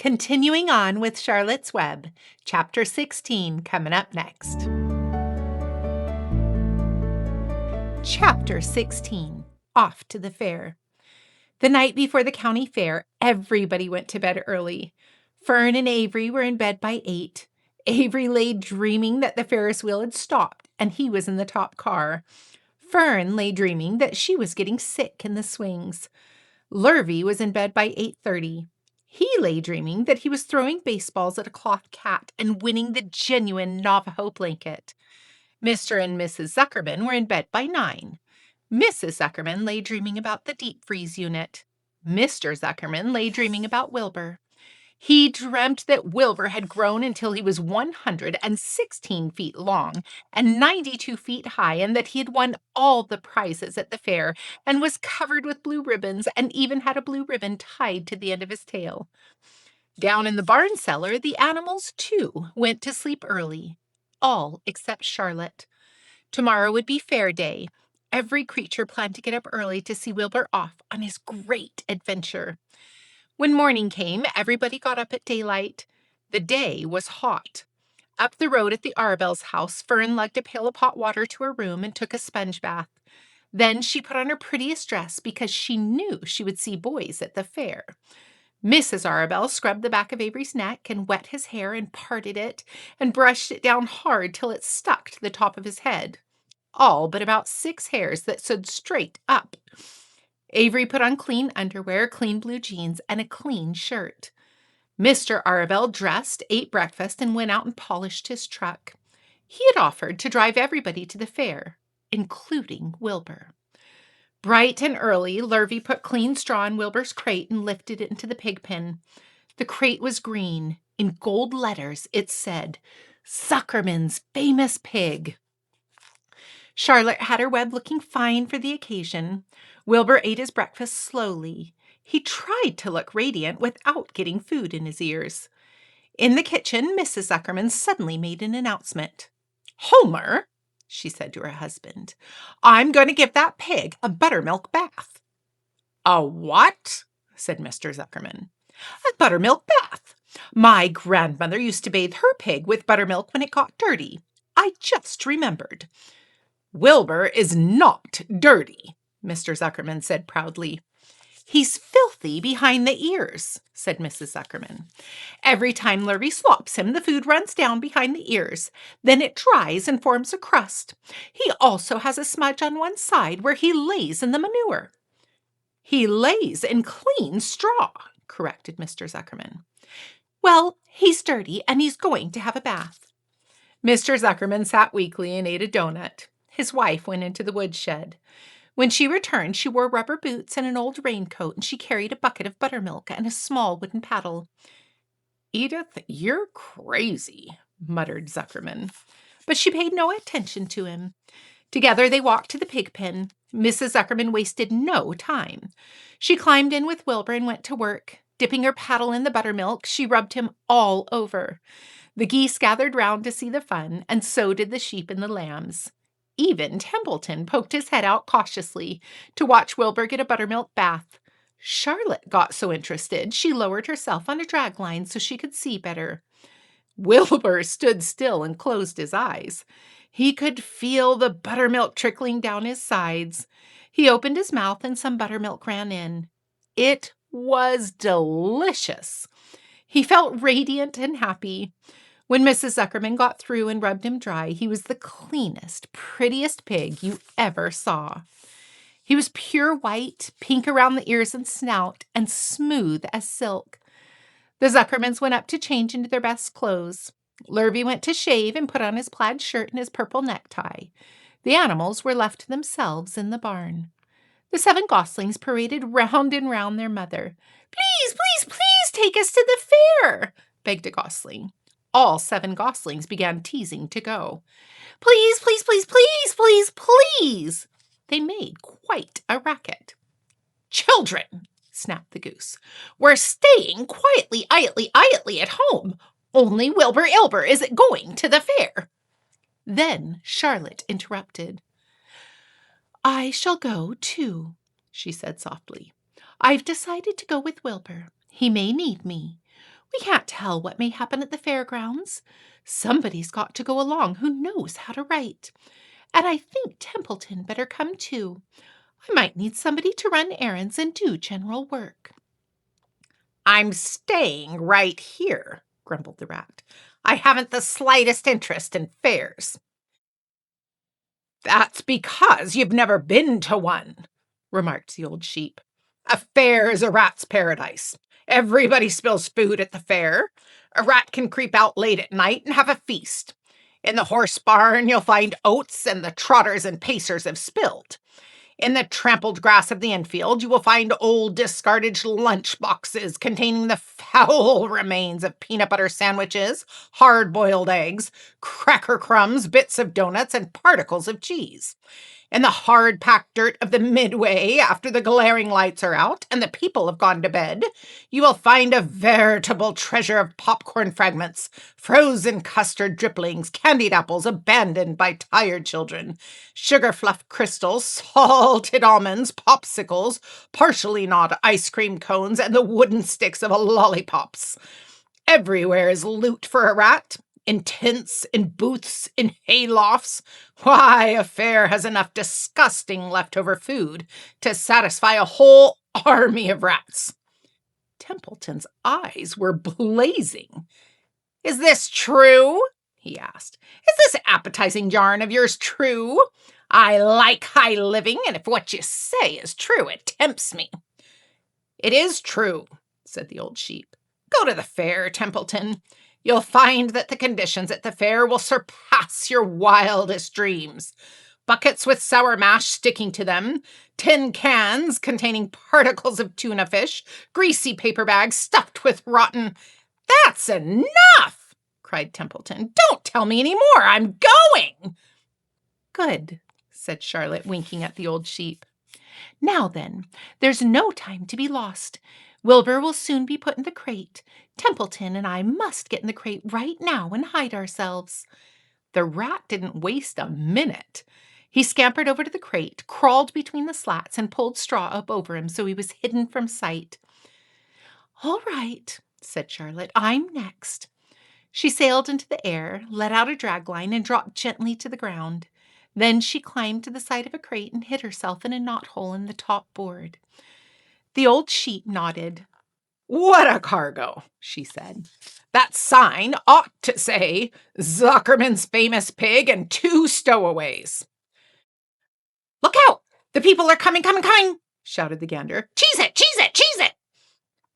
Continuing on with Charlotte's Web, Chapter 16 coming up next. Chapter 16, Off to the Fair. The night before the county fair, everybody went to bed early. Fern and Avery were in bed by 8. Avery lay dreaming that the Ferris wheel had stopped and he was in the top car. Fern lay dreaming that she was getting sick in the swings. Lurvy was in bed by 8:30. He lay dreaming that he was throwing baseballs at a cloth cat and winning the genuine Navajo blanket. Mr. and Mrs. Zuckerman were in bed by 9. Mrs. Zuckerman lay dreaming about the deep freeze unit. Mr. Zuckerman lay dreaming about Wilbur. He dreamt that Wilbur had grown until he was 116 feet long and 92 feet high, and that he had won all the prizes at the fair and was covered with blue ribbons and even had a blue ribbon tied to the end of his tail. Down in the barn cellar, the animals, too, went to sleep early, all except Charlotte. Tomorrow would be fair day. Every creature planned to get up early to see Wilbur off on his great adventure. When morning came, everybody got up at daylight. The day was hot. Up the road at the Arabelle's house, Fern lugged a pail of hot water to her room and took a sponge bath. Then she put on her prettiest dress because she knew she would see boys at the fair. Mrs. Arabelle scrubbed the back of Avery's neck and wet his hair and parted it and brushed it down hard till it stuck to the top of his head. All but about 6 hairs that stood straight up. Avery put on clean underwear, clean blue jeans, and a clean shirt. Mr. Arabelle dressed, ate breakfast, and went out and polished his truck. He had offered to drive everybody to the fair, including Wilbur. Bright and early, Lurvy put clean straw in Wilbur's crate and lifted it into the pig pen. The crate was green. In gold letters, it said, "Zuckerman's Famous Pig." Charlotte had her web looking fine for the occasion. Wilbur ate his breakfast slowly. He tried to look radiant without getting food in his ears. In the kitchen, Mrs. Zuckerman suddenly made an announcement. "Homer," she said to her husband, "I'm going to give that pig a buttermilk bath." "A what?" said Mr. Zuckerman. "A buttermilk bath. My grandmother used to bathe her pig with buttermilk when it got dirty. I just remembered." "Wilbur is not dirty," Mr. Zuckerman said proudly. "He's filthy behind the ears," said Mrs. Zuckerman. "Every time Lurvy slops him, the food runs down behind the ears. Then it dries and forms a crust. He also has a smudge on one side where he lays in the manure." "He lays in clean straw," corrected Mr. Zuckerman. "Well, he's dirty and he's going to have a bath." Mr. Zuckerman sat weakly and ate a donut. His wife went into the woodshed. When she returned, she wore rubber boots and an old raincoat, and she carried a bucket of buttermilk and a small wooden paddle. "Edith, you're crazy," muttered Zuckerman. But she paid no attention to him. Together they walked to the pig pen. Mrs. Zuckerman wasted no time. She climbed in with Wilbur and went to work. Dipping her paddle in the buttermilk, she rubbed him all over. The geese gathered round to see the fun, and so did the sheep and the lambs. Even Templeton poked his head out cautiously to watch Wilbur get a buttermilk bath. Charlotte got so interested she lowered herself on a drag line so she could see better. Wilbur stood still and closed his eyes. He could feel the buttermilk trickling down his sides. He opened his mouth and some buttermilk ran in. It was delicious. He felt radiant and happy. When Mrs. Zuckerman got through and rubbed him dry, he was the cleanest, prettiest pig you ever saw. He was pure white, pink around the ears and snout, and smooth as silk. The Zuckermans went up to change into their best clothes. Lurvy went to shave and put on his plaid shirt and his purple necktie. The animals were left to themselves in the barn. The 7 goslings paraded round and round their mother. "Please, please, please take us to the fair," begged a gosling. All 7 goslings began teasing to go. "Please, please, please, please, please, please." They made quite a racket. "Children," snapped the goose, "we're staying quietly, iatly at home. Only Wilbur Ilbur isn't going to the fair." Then Charlotte interrupted. "I shall go, too," she said softly. "I've decided to go with Wilbur. He may need me. We can't tell what may happen at the fairgrounds. Somebody's got to go along who knows how to write. And I think Templeton better come too. I might need somebody to run errands and do general work." "I'm staying right here," grumbled the rat. "I haven't the slightest interest in fairs." "That's because you've never been to one," remarked the old sheep. "A fair is a rat's paradise. Everybody spills food at the fair. A rat can creep out late at night and have a feast. In the horse barn, you'll find oats, and the trotters and pacers have spilled. In the trampled grass of the infield, you will find old discarded lunch boxes containing the foul remains of peanut butter sandwiches, hard-boiled eggs, cracker crumbs, bits of donuts, and particles of cheese. In the hard-packed dirt of the midway, after the glaring lights are out and the people have gone to bed, you will find a veritable treasure of popcorn fragments, frozen custard drippings, candied apples abandoned by tired children, sugar fluff crystals, salted almonds, popsicles, partially gnawed ice cream cones, and the wooden sticks of lollipops. Everywhere is loot for a rat. In tents, in booths, in haylofts. Why, a fair has enough disgusting leftover food to satisfy a whole army of rats." Templeton's eyes were blazing. "Is this true?" he asked. "Is this appetizing yarn of yours true? I like high living, and if what you say is true, it tempts me." "It is true," said the old sheep. "Go to the fair, Templeton. You'll find that the conditions at the fair will surpass your wildest dreams. Buckets with sour mash sticking to them, tin cans containing particles of tuna fish, greasy paper bags stuffed with rotten—" "That's enough!" cried Templeton. "Don't tell me any more. I'm going." "Good," said Charlotte, winking at the old sheep. "Now then, there's no time to be lost. Wilbur will soon be put in the crate. Templeton and I must get in the crate right now and hide ourselves." The rat didn't waste a minute. He scampered over to the crate, crawled between the slats, and pulled straw up over him so he was hidden from sight. "All right," said Charlotte. "I'm next." She sailed into the air, let out a dragline, and dropped gently to the ground. Then she climbed to the side of a crate and hid herself in a knothole in the top board. The old sheep nodded. "What a cargo," she said. "That sign ought to say, 'Zuckerman's famous pig and 2 stowaways.'" "Look out! The people are coming, shouted the gander. "Cheese it, cheese it, cheese it!"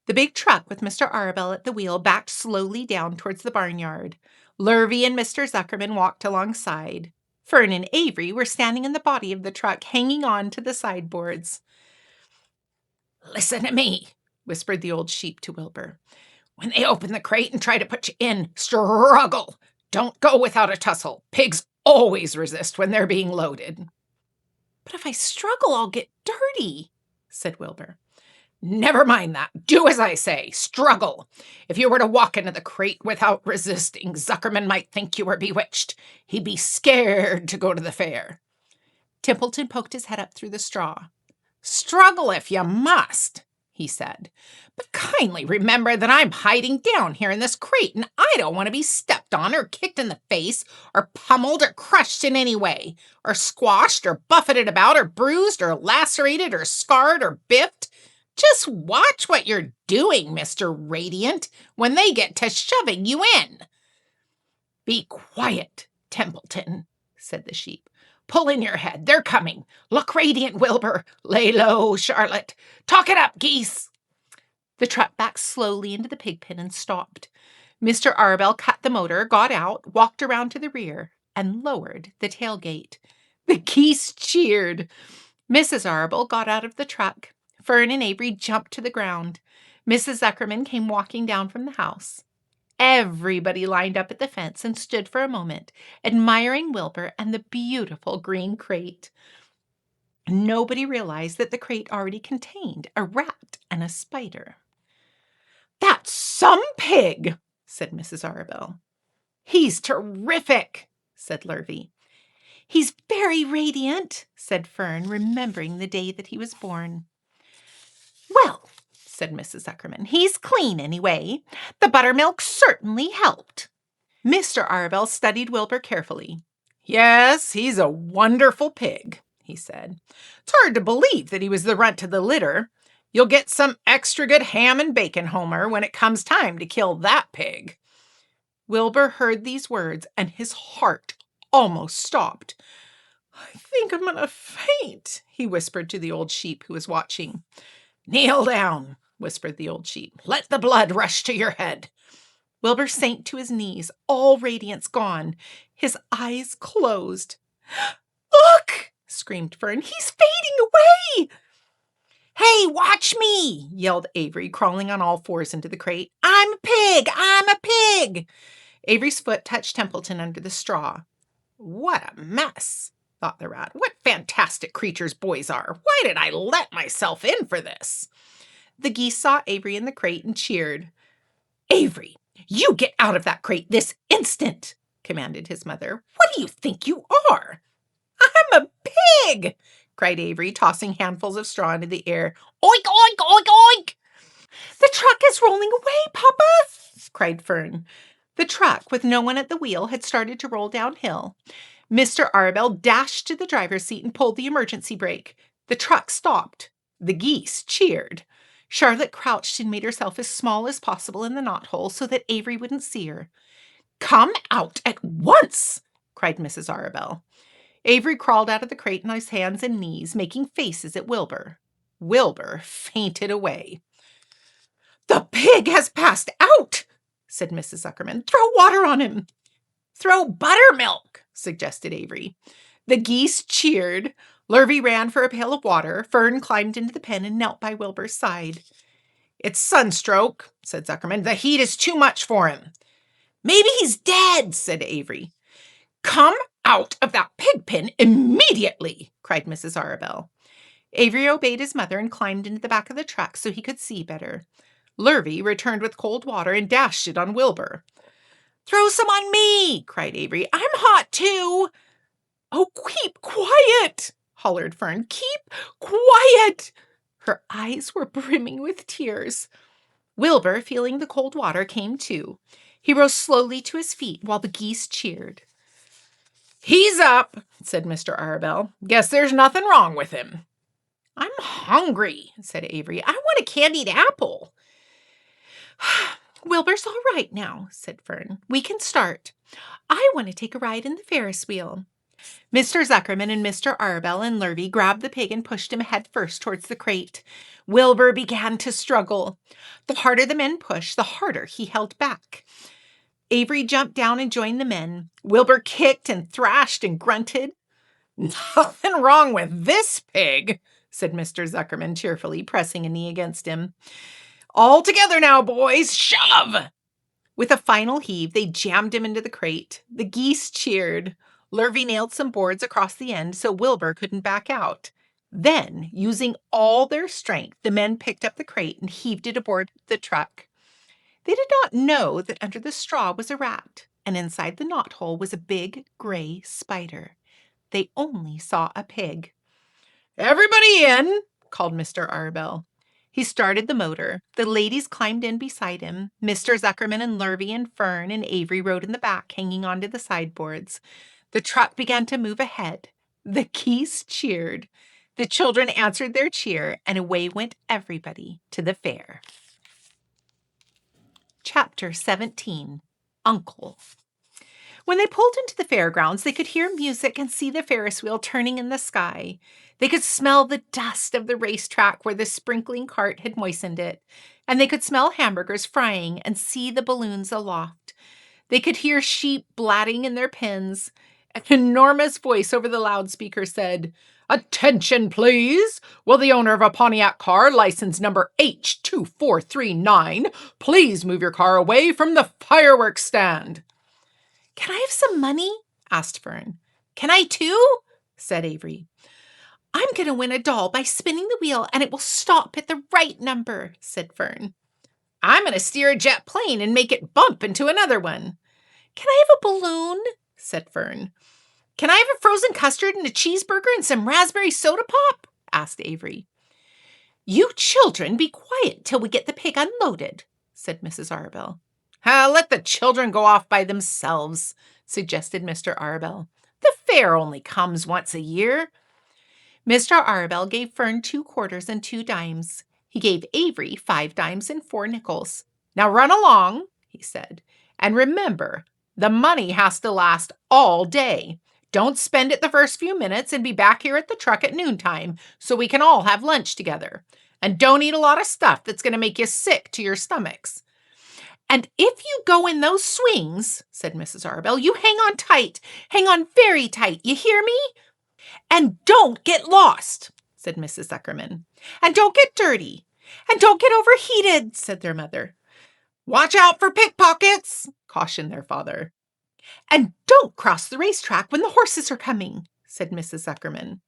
The big truck with Mr. Arabelle at the wheel backed slowly down towards the barnyard. Lurvy and Mr. Zuckerman walked alongside. Fern and Avery were standing in the body of the truck, hanging on to the sideboards. "Listen to me," whispered the old sheep to Wilbur. "When they open the crate and try to put you in, struggle. Don't go without a tussle. Pigs always resist when they're being loaded." "But if I struggle, I'll get dirty," said Wilbur. "Never mind that. Do as I say. Struggle. If you were to walk into the crate without resisting, Zuckerman might think you were bewitched. He'd be scared to go to the fair." Templeton poked his head up through the straw. "Struggle if you must," he said. "But kindly remember that I'm hiding down here in this crate, and I don't want to be stepped on or kicked in the face or pummeled or crushed in any way, or squashed or buffeted about or bruised or lacerated or scarred or biffed. Just watch what you're doing, Mr. Radiant, when they get to shoving you in." "Be quiet, Templeton," said the sheep. "Pull in your head. They're coming. Look radiant, Wilbur. Lay low, Charlotte. Talk it up, geese." The truck backed slowly into the pig pen and stopped. Mr. Arabelle cut the motor, got out, walked around to the rear, and lowered the tailgate. The geese cheered. Mrs. Arabelle got out of the truck. Fern and Avery jumped to the ground. Mrs. Zuckerman came walking down from the house. Everybody lined up at the fence and stood for a moment, admiring Wilbur and the beautiful green crate. Nobody realized that the crate already contained a rat and a spider. "That's some pig," said Mrs. Arabelle. "He's terrific," said Lurvy. "He's very radiant," said Fern, remembering the day that he was born. "Well," said Mrs. Zuckerman. He's clean anyway. The buttermilk certainly helped. Mr. Arabell studied Wilbur carefully. Yes, he's a wonderful pig, he said. It's hard to believe that he was the runt of the litter. You'll get some extra good ham and bacon, Homer, when it comes time to kill that pig. Wilbur heard these words, and his heart almost stopped. I think I'm going to faint, he whispered to the old sheep who was watching. Kneel down, whispered the old sheep. Let the blood rush to your head. Wilbur sank to his knees, all radiance gone. His eyes closed. Look, screamed Fern. He's fading away. Hey, watch me, yelled Avery, crawling on all fours into the crate. I'm a pig! I'm a pig! Avery's foot touched Templeton under the straw. What a mess, thought the rat. What fantastic creatures boys are. Why did I let myself in for this? The geese saw Avery in the crate and cheered. Avery, you get out of that crate this instant, commanded his mother. What do you think you are? I'm a pig, cried Avery, tossing handfuls of straw into the air. Oink, oink, oink, oink! The truck is rolling away, Papa, cried Fern. The truck, with no one at the wheel, had started to roll downhill. Mr. Arabell dashed to the driver's seat and pulled the emergency brake. The truck stopped. The geese cheered. Charlotte crouched and made herself as small as possible in the knothole so that Avery wouldn't see her. Come out at once, cried Mrs. Arabell. Avery crawled out of the crate on his hands and knees, making faces at Wilbur. Wilbur fainted away. The pig has passed out, said Mrs. Zuckerman. Throw water on him. Throw buttermilk, suggested Avery. The geese cheered. Lurvy ran for a pail of water. Fern climbed into the pen and knelt by Wilbur's side. It's sunstroke, said Zuckerman. The heat is too much for him. Maybe he's dead, said Avery. Come out of that pig pen immediately, cried Mrs. Arabell. Avery obeyed his mother and climbed into the back of the truck so he could see better. Lurvy returned with cold water and dashed it on Wilbur. Throw some on me, cried Avery. I'm hot too. Oh, keep quiet, hollered Fern. Keep quiet. Her eyes were brimming with tears. Wilbur, feeling the cold water, came too. He rose slowly to his feet while the geese cheered. He's up, said Mr. Arabell. Guess there's nothing wrong with him. I'm hungry, said Avery. I want a candied apple. Wilbur's all right now, said Fern. We can start. I want to take a ride in the Ferris wheel. Mr. Zuckerman and Mr. Arabell and Lurvy grabbed the pig and pushed him head first towards the crate. Wilbur began to struggle. The harder the men pushed, the harder he held back. Avery jumped down and joined the men. Wilbur kicked and thrashed and grunted. Nothing wrong with this pig, said Mr. Zuckerman cheerfully, pressing a knee against him. All together now, boys, shove! With a final heave, they jammed him into the crate. The geese cheered. Lurvy nailed some boards across the end so Wilbur couldn't back out. Then, using all their strength, the men picked up the crate and heaved it aboard the truck. They did not know that under the straw was a rat, and inside the knothole was a big gray spider. They only saw a pig. Everybody in, called Mr. Arabell. He started the motor. The ladies climbed in beside him. Mr. Zuckerman and Lurvy and Fern and Avery rode in the back, hanging onto the sideboards. The truck began to move ahead. The geese cheered. The children answered their cheer, and away went everybody to the fair. Chapter 17. Uncle. When they pulled into the fairgrounds, they could hear music and see the Ferris wheel turning in the sky. They could smell the dust of the racetrack where the sprinkling cart had moistened it, and they could smell hamburgers frying and see the balloons aloft. They could hear sheep blatting in their pens. An enormous voice over the loudspeaker said, "Attention, please! Will the owner of a Pontiac car, license number H2439, please move your car away from the fireworks stand?" "Can I have some money?" asked Fern. "Can I too?" said Avery. "I'm going to win a doll by spinning the wheel, and it will stop at the right number," said Fern. "I'm going to steer a jet plane and make it bump into another one." "Can I have a balloon?" said Fern. "Can I have a frozen custard and a cheeseburger and some raspberry soda pop?" asked Avery. You children be quiet till we get the pig unloaded, said Mrs. Arabelle. Let the children go off by themselves, suggested Mr. Arabelle. The fair only comes once a year. Mr. Arabelle gave Fern 2 quarters and 2 dimes. He gave Avery 5 dimes and 4 nickels. Now run along, he said, and remember, the money has to last all day. Don't spend it the first few minutes and be back here at the truck at noontime so we can all have lunch together. And don't eat a lot of stuff that's going to make you sick to your stomachs. And if you go in those swings, said Mrs. Arabelle, you hang on tight. Hang on very tight. You hear me? And don't get lost, said Mrs. Zuckerman. And don't get dirty. And don't get overheated, said their mother. Watch out for pickpockets, cautioned their father. And don't cross the racetrack when the horses are coming, said Mrs. Zuckerman.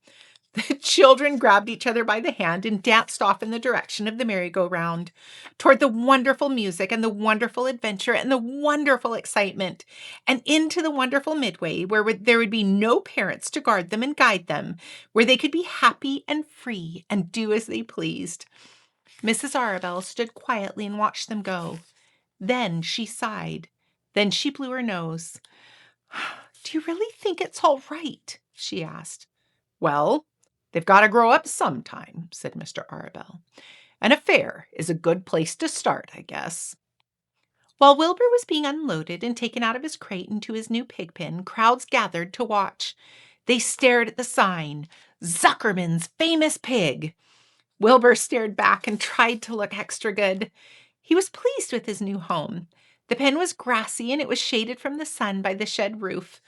The children grabbed each other by the hand and danced off in the direction of the merry-go-round, toward the wonderful music and the wonderful adventure and the wonderful excitement, and into the wonderful midway where there would be no parents to guard them and guide them, where they could be happy and free and do as they pleased. Mrs. Arabelle stood quietly and watched them go. Then she sighed. Then she blew her nose. Do you really think it's all right? She asked. Well, they've got to grow up sometime, said Mr. Arabelle. And a fair is a good place to start, I guess. While Wilbur was being unloaded and taken out of his crate into his new pig pen, crowds gathered to watch. They stared at the sign, Zuckerman's Famous Pig. Wilbur stared back and tried to look extra good. He was pleased with his new home. The pen was grassy and it was shaded from the sun by the shed roof.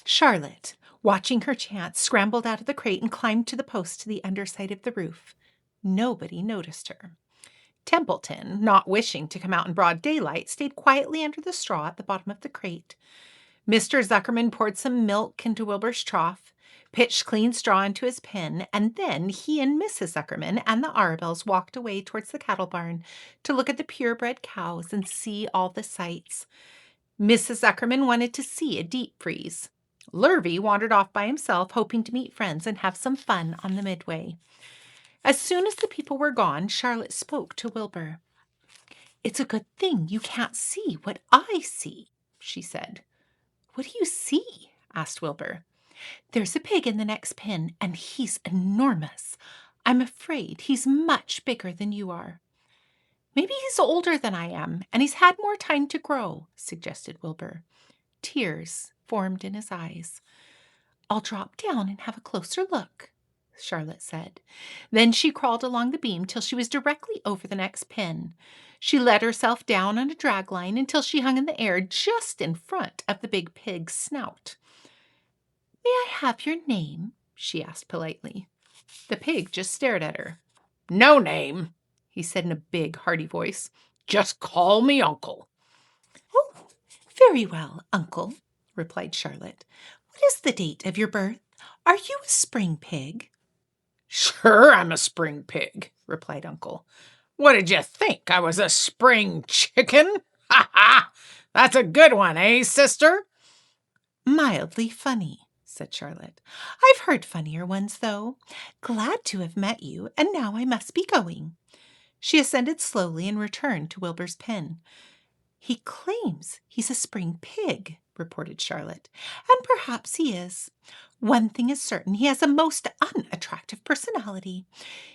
Charlotte, watching her chance, scrambled out of the crate and climbed to the post to the underside of the roof. Nobody noticed her. Templeton, not wishing to come out in broad daylight, stayed quietly under the straw at the bottom of the crate. Mr. Zuckerman poured some milk into Wilbur's trough, pitched clean straw into his pen, and then he and Mrs. Zuckerman and the Arabelles walked away towards the cattle barn to look at the purebred cows and see all the sights. Mrs. Zuckerman wanted to see a deep freeze. Lurvy wandered off by himself, hoping to meet friends and have some fun on the midway. As soon as the people were gone, Charlotte spoke to Wilbur. It's a good thing you can't see what I see, she said. What do you see? Asked Wilbur. There's a pig in the next pen, and he's enormous. I'm afraid he's much bigger than you are. Maybe he's older than I am, and he's had more time to grow, suggested Wilbur. Tears formed in his eyes. I'll drop down and have a closer look, Charlotte said. Then she crawled along the beam till she was directly over the next pen. She let herself down on a drag line until she hung in the air just in front of the big pig's snout. May I have your name? She asked politely. The pig just stared at her. No name, he said in a big, hearty voice. Just call me Uncle. Oh, very well, Uncle, replied Charlotte. What is the date of your birth? Are you a spring pig? Sure, I'm a spring pig, replied Uncle. What did you think? I was a spring chicken? Ha ha! That's a good one, eh, sister? Mildly funny, said Charlotte. I've heard funnier ones, though. Glad to have met you, and now I must be going. She ascended slowly and returned to Wilbur's pen. He claims he's a spring pig, reported Charlotte, and perhaps he is. One thing is certain, he has a most unattractive personality.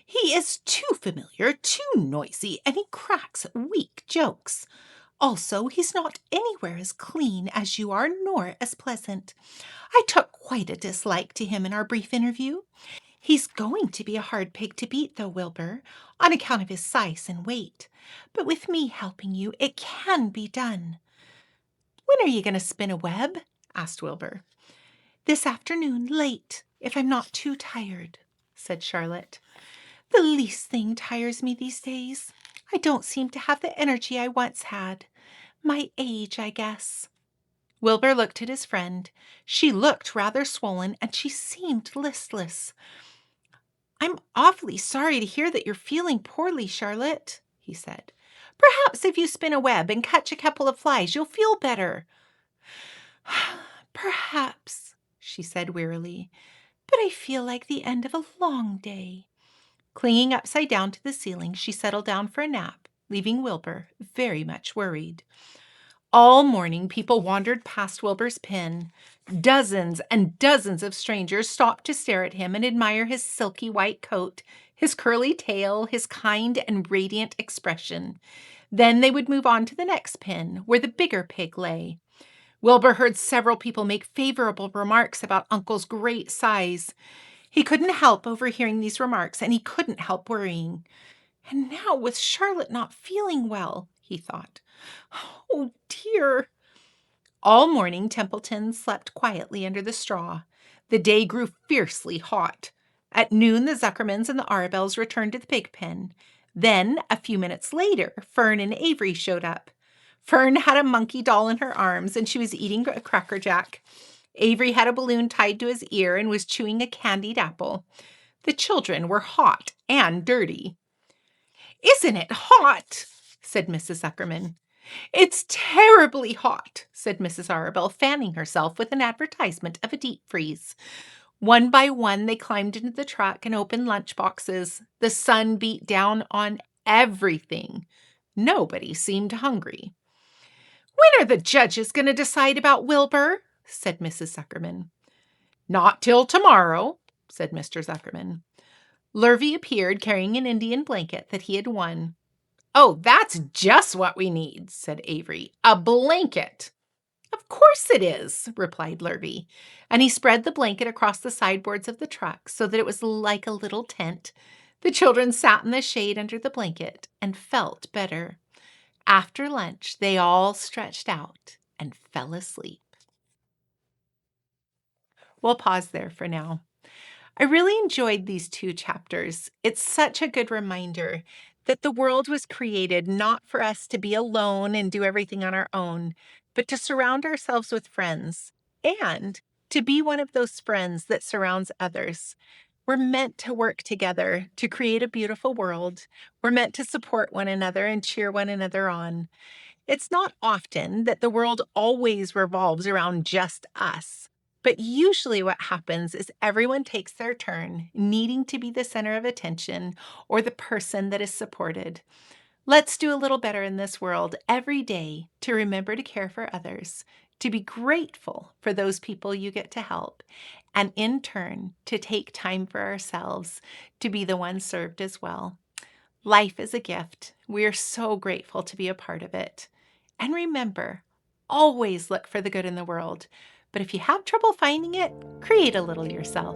He is too familiar, too noisy, and he cracks weak jokes. Also, he's not anywhere as clean as you are, nor as pleasant. I took quite a dislike to him in our brief interview. He's going to be a hard pig to beat, though, Wilbur, on account of his size and weight. But with me helping you, it can be done. When are you going to spin a web? Asked Wilbur. This afternoon, late, if I'm not too tired, said Charlotte. The least thing tires me these days. I don't seem to have the energy I once had. My age, I guess. Wilbur looked at his friend. She looked rather swollen, and she seemed listless. I'm awfully sorry to hear that you're feeling poorly, Charlotte, he said. Perhaps if you spin a web and catch a couple of flies, you'll feel better. Perhaps, she said wearily, but I feel like the end of a long day. Clinging upside down to the ceiling, she settled down for a nap, leaving Wilbur very much worried. All morning, people wandered past Wilbur's pen. Dozens and dozens of strangers stopped to stare at him and admire his silky white coat, his curly tail, his kind and radiant expression. Then they would move on to the next pen, where the bigger pig lay. Wilbur heard several people make favorable remarks about Uncle's great size. He couldn't help overhearing these remarks, and he couldn't help worrying. And now, with Charlotte not feeling well, he thought, oh dear. All morning, Templeton slept quietly under the straw. The day grew fiercely hot. At noon, the Zuckermans and the Arabels returned to the pig pen. Then, a few minutes later, Fern and Avery showed up. Fern had a monkey doll in her arms, and she was eating a Cracker Jack. Avery had a balloon tied to his ear and was chewing a candied apple. The children were hot and dirty. "Isn't it hot?" said Mrs. Zuckerman. "It's terribly hot," said Mrs. Arabel, fanning herself with an advertisement of a deep freeze. One by one, they climbed into the truck and opened lunch boxes. The sun beat down on everything. Nobody seemed hungry. "When are the judges going to decide about Wilbur?" said Mrs. Zuckerman. "Not till tomorrow," said Mr. Zuckerman. Lurvy appeared carrying an Indian blanket that he had won. "Oh, that's just what we need," said Avery. "A blanket." "Of course it is," replied Lurvy, and he spread the blanket across the sideboards of the truck so that it was like a little tent. The children sat in the shade under the blanket and felt better. After lunch, they all stretched out and fell asleep. We'll pause there for now. I really enjoyed these two chapters. It's such a good reminder that the world was created not for us to be alone and do everything on our own, but to surround ourselves with friends and to be one of those friends that surrounds others. We're meant to work together to create a beautiful world. We're meant to support one another and cheer one another on. It's not often that the world always revolves around just us. But usually what happens is everyone takes their turn, needing to be the center of attention or the person that is supported. Let's do a little better in this world every day to remember to care for others, to be grateful for those people you get to help, and in turn, to take time for ourselves to be the ones served as well. Life is a gift. We are so grateful to be a part of it. And remember, always look for the good in the world. But if you have trouble finding it, create a little yourself.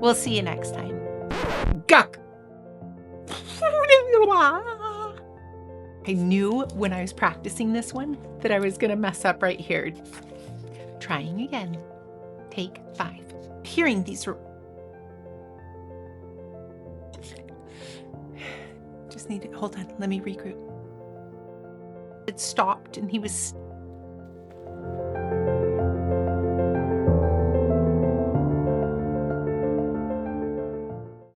We'll see you next time. Guck! I knew when I was practicing this one that I was going to mess up right here. Trying again. Take 5. Hearing these... Just need to... Hold on. Let me regroup. It stopped and he was